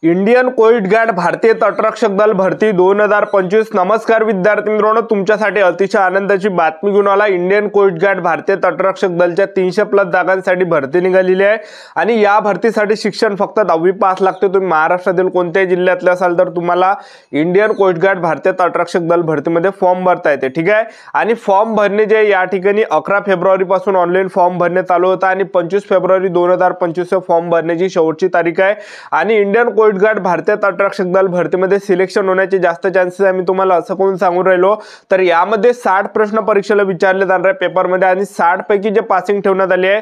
Indian coast guard भारतीय तटरक्षक दल भरती 2025। नमस्कार विद्यार्थी मित्रांनो, तुमच्यासाठी अतिशय आनंदाची बातमी घेऊन आला। इंडियन कोस्ट गार्ड भारतीय तटरक्षक दलच्या 300+ जागांसाठी भरती निघालेली आहे आणि या भरतीसाठी शिक्षण फक्त 10वी पास लागते। तुम्ही महाराष्ट्रातील कोणत्याही जिल्ह्यातले असाल तर तुम्हाला इंडियन कोस्ट गार्ड भारतीय तटरक्षक दल भरतीमध्ये फॉर्म भरता येते, ठीक आहे। आणि फॉर्म भरणे जे या ठिकाणी 11 फेब्रुवारी पासून ऑनलाईन फॉर्म भरणे चालू होता आणि 25 फेब्रुवारी 2025 फॉर्म भरण्याची शेवटची तारीख आहे। आणि इंडियन कोस्ट गार्ड भारतीय तटरक्षक दल भरतीमध्ये सिलेक्शन होण्याचे जास्त चान्सेस आहे। मी तुम्हाला असं कोण सांगून राहिलो तर यामध्ये 60 प्रश्न परीक्षेला विचारले जाणार आहे पेपरमध्ये आणि 60 पैकी जे पासिंग ठेवण्यात आले आहे,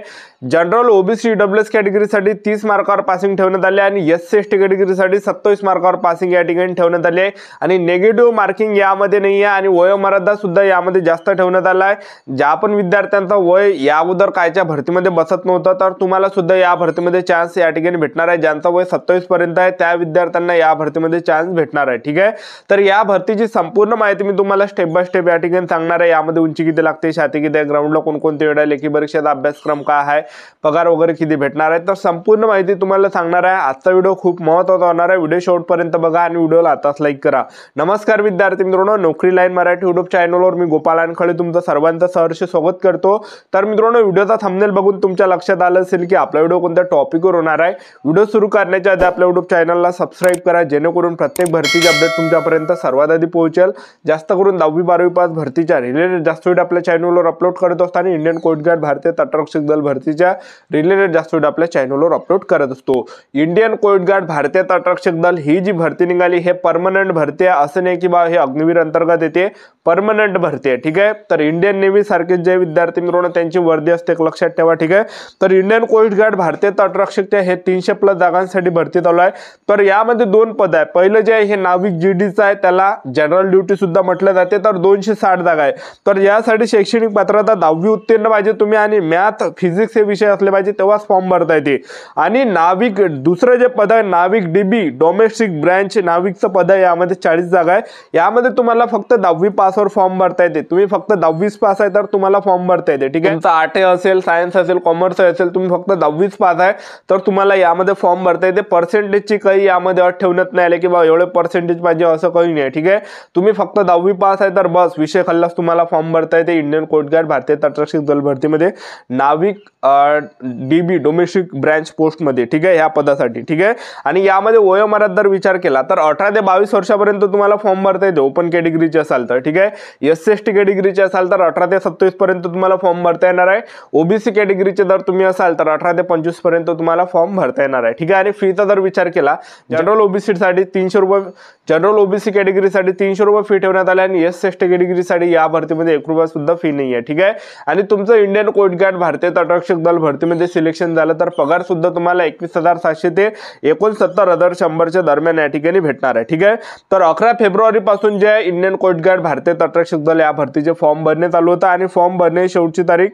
जनरल ओबीसी ईडब्ल्यूएस कॅटेगरीसाठी 30 मार्कावर पासिंग ठेवण्यात आले आणि एससी एसटी कॅटेगरीसाठी 27 मार्कावर पासिंग या ठिकाणी ठेवण्यात आले आहे आणि नेगेटिव्ह मार्किंग यामध्ये नाही आहे आणि वयोमर्यादा सुद्धा यामध्ये जास्त ठेवण्यात आला आहे। ज्या पण विद्यार्थ्यांचा वय या अगोदर कायच्या भरतीमध्ये बसत नव्हतं तर तुम्हाला सुद्धा या भरतीमध्ये चान्स या ठिकाणी भेटणार आहे। ज्यांचा वय 27 पर्यंत आहे त्या विद्यार्थ्यांना या भरतीमध्ये चान्स भेटणार आहे, ठीक आहे। तर या भरतीची संपूर्ण माहिती मी तुम्हाला स्टेप बाय स्टेप या ठिकाणी सांगणार आहे। यामध्ये उंची किती लागते, छाती किती आहे, ग्राउंडला कोणकोणते वेळ आहे, लेखी परीक्षेचा अभ्यासक्रम काय आहे, पगार वगैरे किती भेटणार आहे, तर संपूर्ण माहिती तुम्हाला सांगणार आहे। आजचा व्हिडिओ खूप महत्त्वाचा होणार आहे, व्हिडिओ शेवटपर्यंत बघा आणि व्हिडिओला आताच लाईक करा। नमस्कार विद्यार्थी मित्रांनो, नोकरी लाईन मराठी युट्यूब चॅनलवर मी गोपाल अनखळे तुमचं सर्वांचं सहर्ष स्वागत करतो। तर मित्रांनो, व्हिडिओचा थंबनेल बघून तुमच्या लक्षात आलं असेल की आपला व्हिडिओ कोणत्या टॉपिकवर होणार आहे। व्हिडिओ सुरू करण्याच्या आधी आपल्या युट्यूब चॅनलला सबस्क्राइब करा, जेणेकरून प्रत्येक भरतीचे अपडेट तुमच्यापर्यंत सर्वात आधी पोहोचेल। जास्त करून 10वी 12वी पास भरतीच्या रिलेटेड जास्त व्हिडिओ आपल्या चॅनलवर अपलोड करत असतो आणि इंडियन कोस्ट गार्ड भारतीय तटरक्षक दल भरतीच्या रिलेटेड जास्त व्हिडिओ आपल्या चॅनलवर अपलोड करत असतो। इंडियन कोस्ट गार्ड भारतीय तटरक्षक दल ही जी भरती निघाली हे परमनंट भरती आहे, असं नाही की बा हे अग्निवीर अंतर्गत येते, परमनंट भरती आहे, ठीक आहे। तर इंडियन नेव्ही सारखे जे विद्यार्थी मित्रांनो त्यांची वर्दी असते लक्षात ठेवा, ठीक आहे। तर इंडियन कोस्ट गार्ड भारतीय तटरक्षकच्या हे 300+ जागांसाठी भरती चालू आहे। तर यामध्ये दोन पद आहे। पहिलं जे आहे हे नाविक जीडीचं आहे, त्याला जनरल ड्युटी सुद्धा म्हटलं जाते। तर 260 जागा आहे। तर यासाठी शैक्षणिक पात्रता 10वी उत्तीर्ण पाहिजे तुम्ही आणि मॅथ फिजिक्स हे विषय असले पाहिजे तेव्हाच फॉर्म भरता येते। आणि नाविक दुसरं जे पद आहे नाविक डीबी डोमेस्टिक ब्रँच नाविकचं पद आहे, यामध्ये 40 जागा आहे। यामध्ये तुम्हाला फक्त 10वी पासवर फॉर्म भरता येते। तुम्ही फक्त 10वीच पास आहे तर तुम्हाला फॉर्म भरता येते, ठीक आहे। तुमचा आर्ट असेल, सायन्स असेल, कॉमर्स असेल, तुम्ही फक्त 10वीच पास आहे तर तुम्हाला यामध्ये फॉर्म भरता येते। पर्सेंटेजची काही यामध्ये अट ठेवण्यात नाही आले की बा एवढे पर्सेंटेज पाहिजे असं काही नाही, ठीक आहे। तुम्ही फक्त 10वी पास आहे तर बस विषय खाल्लास तुम्हाला फॉर्म भरता येते इंडियन कोस्ट गार्ड भारतीय तटरक्षक दल भरतीमध्ये नाविक डीबी डोमेस्टिक ब्रँच पोस्ट मध्ये, ठीक आहे, ह्या पदासाठी, ठीक आहे। आणि यामध्ये वयोमर्यादा जर विचार केला तर 18 ते 22 वर्षापर्यंत तुम्हाला फॉर्म भरता येते ओपन कॅटेगरीचे असाल तर, ठीक आहे। एससी एसटी कॅटेगरीचे असाल तर 18 ते 27 पर्यंत तुम्हाला फॉर्म भरता येणार आहे। ओबीसी कॅटेगरीचे जर तुम्ही असाल तर 18 ते 25 पर्यंत तुम्हाला फॉर्म भरता येणार आहे, ठीक आहे। आणि फीचा जर विचार केला जनरल ओबीसी साठी 300 रुपये, जनरल ओबीसी कॅटेगरीसाठी 300 रुपये फी ठेवण्यात आले आणि एससी एसटी कॅटेगरीसाठी या भरतीमध्ये 1 रुपया सुद्धा फी नाही आहे, ठीक आहे। आणि तुमचं इंडियन कोस्ट गार्ड भारतीय तटरक्षक दल भरतीमध्ये सिलेक्शन झालं तर पगार सुद्धा तुम्हाला 21,700 ते 69,100 दरम्यान या ठिकाणी भेटणार आहे, ठीक आहे। तर 11 फेब्रुवारी पासून जे इंडियन कोस्ट गार्ड भारतीय तटरक्षक दल या भरतीचे फॉर्म भरणे चालू होता आणि फॉर्म भरणे शेवटची तारीख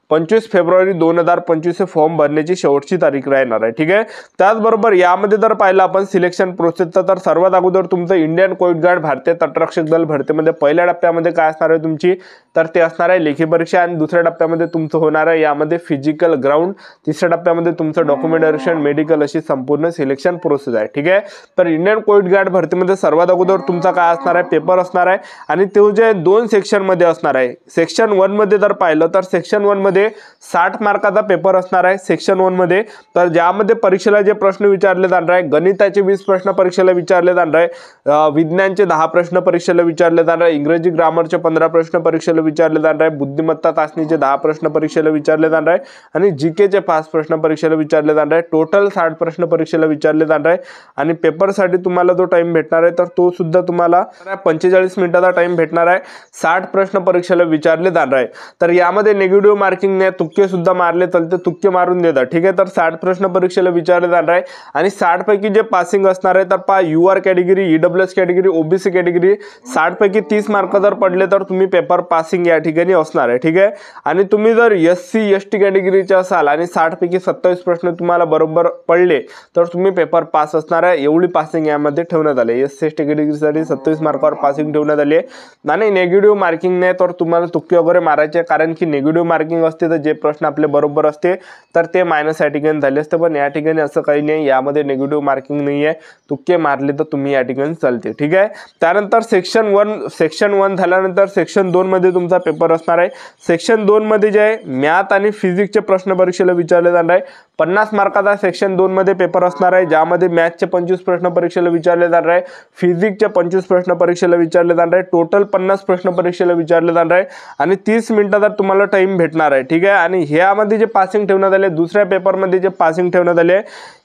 25 फेब्रुवारी 2025 हे फॉर्म भरण्याची शेवटची तारीख राहणार आहे, ठीक आहे। त्याचबरोबर यामध्ये जर पाहिलं आपण सिलेक्शन प्रोसेसचं तर सर्वात अगोदर तुमचं इंडियन कोस्ट गार्ड भारतीय तटरक्षक दल भरतीमध्ये पहिल्या टप्प्यामध्ये काय असणार आहे तुमची, तर ते असणार आहे लेखी परीक्षा आणि दुसऱ्या टप्प्यामध्ये तुमचं होणार आहे यामध्ये फिजिकल ग्राउंड, तिसऱ्या टप्प्यामध्ये तुमचं डॉक्युमेंटेशन मेडिकल अशी संपूर्ण सिलेक्शन प्रोसेस आहे, ठीक आहे। तर इंडियन कोस्ट गार्ड भरतीमध्ये सर्वात अगोदर तुमचा काय असणार आहे पेपर असणार आहे आणि ते जे 2 सेक्शन मध्ये असणार आहे। सेक्शन 1 मध्ये जर पाहिलं तर सेक्शन 1 मध्ये 60 मार्काचा पेपर असणार आहे सेक्शन 1 मध्ये। तर ज्यामध्ये परीक्षेला जे प्रश्न विचारले जाणार आहे, गणिताचे 20 प्रश्न परीक्षेला विचारले जाणार आहे, विज्ञानचे 10 प्रश्न परीक्षेला विचारले जाणार आहे, इंग्रजी ग्रामरचे 15 प्रश्न परीक्षेला विचारले जाणार आहे, बुद्धिमत्ता चाचणीचे 10 प्रश्न परीक्षेला विचारले जाणार आहे आणि जीकेचे 5 प्रश्न परीक्षेला विचारले जाणार आहे। टोटल 60 प्रश्न परीक्षेला विचारले जाणार आहे आणि पेपरसाठी तुम्हाला जो टाइम भेटणार आहे तर तो सुद्धा तुम्हाला 45 मिनिटाचा टाइम भेटणार आहे। 60 प्रश्न परीक्षेला विचारले जाणार आहे। तर यामध्ये नेगेटिव्ह मार्किंग तुक्के सुद्धा मारले चालते, तुक्के मारून देतात, ठीक आहे। तर 60 प्रश्न परीक्षेला विचारले जाणार आहे आणि 60 पैकी जे पासिंग असणार आहे तर पहा UR category, EWS category, OBC category 60 पैकी 30 मार्क जर पडले तर तुम्ही पेपर पासिंग या ठिकाणी असणार आहे, ठीक आहे। आणि तुम्ही जर एससी एसटी कॅटेगरीचे असाल आणि 60 पैकी 27 प्रश्न तुम्हाला बरोबर पडले तर तुम्ही पेपर पास असणार आहे, एवढी पासिंग यामध्ये ठेवण्यात आले। एससी एसटी कॅटेगरीसाठी 27 मार्कावर पासिंग ठेवण्यात आली आहे आणि नेगेटिव्ह मार्किंग नाही तर तुम्हाला तुक्के वगैरे मारायचे, कारण की नेगेटिव्ह मार्किंग असते तर जे प्रश्न आपले बरोबर असते तर ते मायनस या ठिकाणी झाले असते, पण या ठिकाणी असं काही नाही, यामध्ये निगेटिव्ह मार्किंग नाही आहे, तुक्के मारले तर तुम्ही या ठिकाणी चालते. ठीक आहे. त्यानंतर सेक्शन वन झाल्यानंतर सेक्शन 2 मध्ये तुमचा पेपर असणार आहे. सेक्शन 2 मध्ये जे आहे मॅथ आणि फिजिक्सचे प्रश्न परीक्षेला विचारले जाणार आहे. 50 मार्काचा सेक्शन 2 मध्ये पेपर असणार आहे, ज्यामध्ये मॅथचे 25 प्रश्न परीक्षेला विचारले जाणार आहे, फिजिक्सचे 25 प्रश्न परीक्षेला विचारले जाणार आहे, टोटल 50 प्रश्न परीक्षेला विचारले जाणार आहे आणि 30 मिनिटाचा तुम्हाला टाइम भेटणार आहे. ठीक आहे. आणि ह्यामध्ये जे पासिंग ठेवण्यात आले, दुसऱ्या पेपरमध्ये जे पासिंग ठेवण्यात आले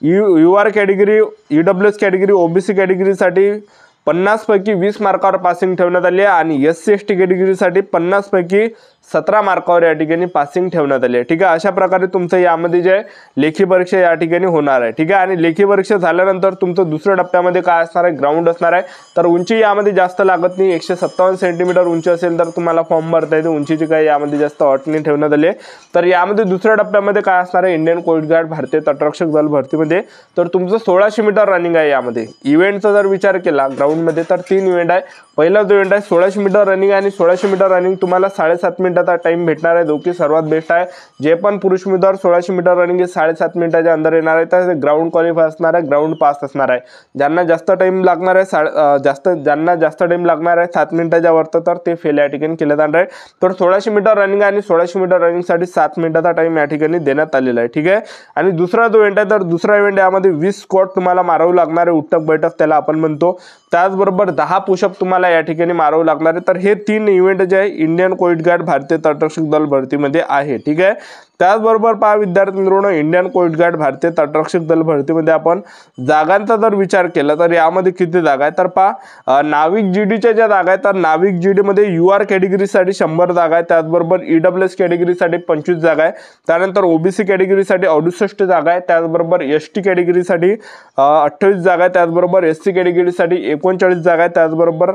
UR category, EWS category, OBC कॅटेगरीसाठी 50 पैकी 20 मार्कावर पासिंग ठेवण्यात आली आहे आणि SC ST कॅटेगरीसाठी 50 पैकी 17 मार्कावर या ठिकाणी पासिंग ठेवण्यात आली आहे. ठीक आहे. अशा प्रकारे तुमचं यामध्ये जे लेखी परीक्षा या ठिकाणी होणार आहे. ठीक आहे. आणि लेखी परीक्षा झाल्यानंतर तुमचं दुसऱ्या टप्प्यामध्ये काय असणार आहे, ग्राउंड असणार आहे. तर उंची यामध्ये जास्त लागत नाही, 157 सेंटीमीटर उंची असेल तर तुम्हाला फॉर्म भरता येते, उंचीची काही यामध्ये जास्त अट नाही ठेवण्यात आली आहे. तर यामध्ये दुसऱ्या टप्प्यामध्ये काय असणार आहे, इंडियन कोस्ट गार्ड भारतीय तटरक्षक दल भरतीमध्ये तर तुमचं 1600 मीटर रनिंग आहे. यामध्ये इव्हेंटचा जर विचार केला ग्राउंडमध्ये तर 3 इव्हेंट आहे. पहिला जो इव्हेंट आहे 1600 मीटर रनिंग आणि 1600 मीटर रनिंग तुम्हाला 7.5 मिनिटाचा टाइम भेटणार आहे, जो की सर्वात बेस्ट आहे. जे पण पुरुष उमेदवार 1600 मीटर रनिंग 7.5 मिनिटाच्या अंदर येणार आहे तर ग्राउंड क्वालिफाय असणार आहे, ग्राउंड पास असणार आहे. ज्यांना जास्त टाइम लागणार आहे, ज्यांना जास्त टाइम लागणार आहे 7 मिनिटाच्या वरती तर ते फेल या ठिकाणी केले जाणार आहे. तर 1600 मीटर रनिंग आणि 1600 मीटर रनिंगसाठी 7 मिनिटाचा टाइम या ठिकाणी देण्यात आलेला आहे. ठीक आहे. आणि दुसरा जो इव्हेंट आहे तर दुसरा इव्हेंट यामध्ये 20 स्क्वॉट तुम्हाला मारावं लागणार आहे, उठक बैठक त्याला आपण म्हणतो. त्याचबरोबर 10 पुशअप तुम्हाला या ठिकाणी मारावं लागणार आहे. तर हे 3 इव्हेंट जे आहे इंडियन कोस्ट गार्ड भारतीय तटरक्षक दल भरतीमध्ये आहे. ठीक आहे. त्याचबरोबर पहा विद्यार्थी मित्रांनो, इंडियन कोस्ट गार्ड भारतीय तटरक्षक दल भरतीमध्ये आपण जागांचा जर विचार केला तर यामध्ये किती जागा आहे तर पहा नाविक जीडीच्या ज्या जागा आहेत तर नाविक जीडी मध्ये UR कॅटेगरीसाठी 100 जागा आहे. त्याचबरोबर EWS कॅटेगरीसाठी 25 जागा आहे. त्यानंतर OBC कॅटेगरीसाठी 68 जागा आहे. त्याचबरोबर ST कॅटेगरीसाठी 28 जागा आहे. त्याचबरोबर SC कॅटेगरीसाठी 39 जागा आहे. त्याचबरोबर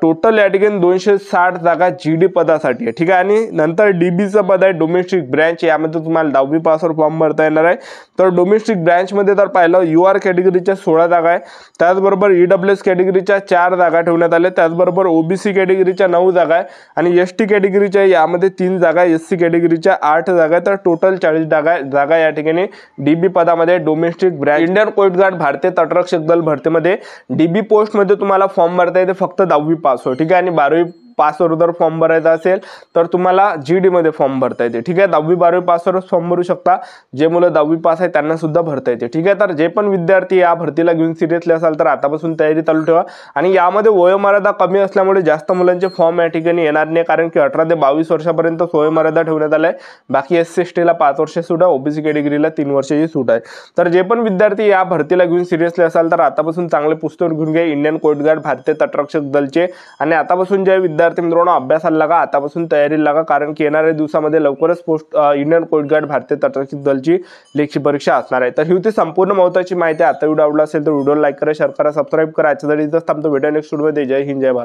टोटल या ठिकाणी 260 जागा GD पदासाठी आहे. ठीक आहे. आणि नंतर DBचं पद आहे डोमेस्टिक ब्रँच, यामध्ये तुम्हाला 10वी पासवर फॉर्म भरता येणार आहे. तर डोमेस्टिक ब्रँचमध्ये तर पाहिलं UR कॅटेगरीच्या 16 जागा आहे. त्याचबरोबर EWS कॅटेगरीच्या 4 जागा ठेवण्यात आल्या. त्याचबरोबर OBC कॅटेगरीच्या 9 जागा आहे आणि ST कॅटेगरीच्या यामध्ये 3 जागा आहे, SC कॅटेगरीच्या 8 जागा आहे. तर टोटल 40 जागा या ठिकाणी DB पदामध्ये domestic branch Indian coast guard भारतीय तटरक्षक दल भरतीमध्ये DB पोस्टमध्ये तुम्हाला फॉर्म भरता येते फक्त 10वी पास हो. ठीक आहे. आणि 12वी पासवर जर फॉर्म भरायचा असेल तर तुम्हाला GD मध्ये फॉर्म भरता येते. ठीक आहे. 10वी 12वी पासवरच फॉर्म भरू शकता, जे मुलं 10वी पास आहे त्यांना सुद्धा भरता येते. ठीक आहे. तर जे पण विद्यार्थी या भरतीला घेऊन सिरियसली असाल तर आतापासून तयारी चालू ठेवा. आणि यामध्ये वयोमर्यादा कमी असल्यामुळे जास्त मुलांचे फॉर्म या ठिकाणी येणार नाही, कारण की 18 ते 22 वर्षापर्यंत वयोमर्यादा ठेवण्यात आली आहे. बाकी SC ST ला 5 वर्ष सूट आहे, OBC कॅटेगरीला 3 वर्षाची सूट आहे. तर जे पण विद्यार्थी या भरतीला घेऊन सिरियसली असाल तर आतापासून चांगले पुस्तक घेऊन घ्या इंडियन कोस्ट गार्ड भारतीय तटरक्षक दलचे. आणि आतापासून जे विद्यार्थी मित्रांनो अभ्यासाला लागा, आतापासून तयारीला लागा, कारण की येणाऱ्या दिवसामध्ये लवकरच इंडियन कोस्ट गार्ड भारतीय तटरक्षक दलची लेखी परीक्षा असणार आहे. तर ही होती संपूर्ण महत्त्वाची माहिती. आता व्हिडिओ आवडला असेल तर व्हिडिओला लाईक करा, शेअर करा, सबस्क्राईब करा. आजच्या इथंच थांबतो. भेटूया नेक्स्ट व्हिडिओमध्ये. जय हिंद, जय भारत.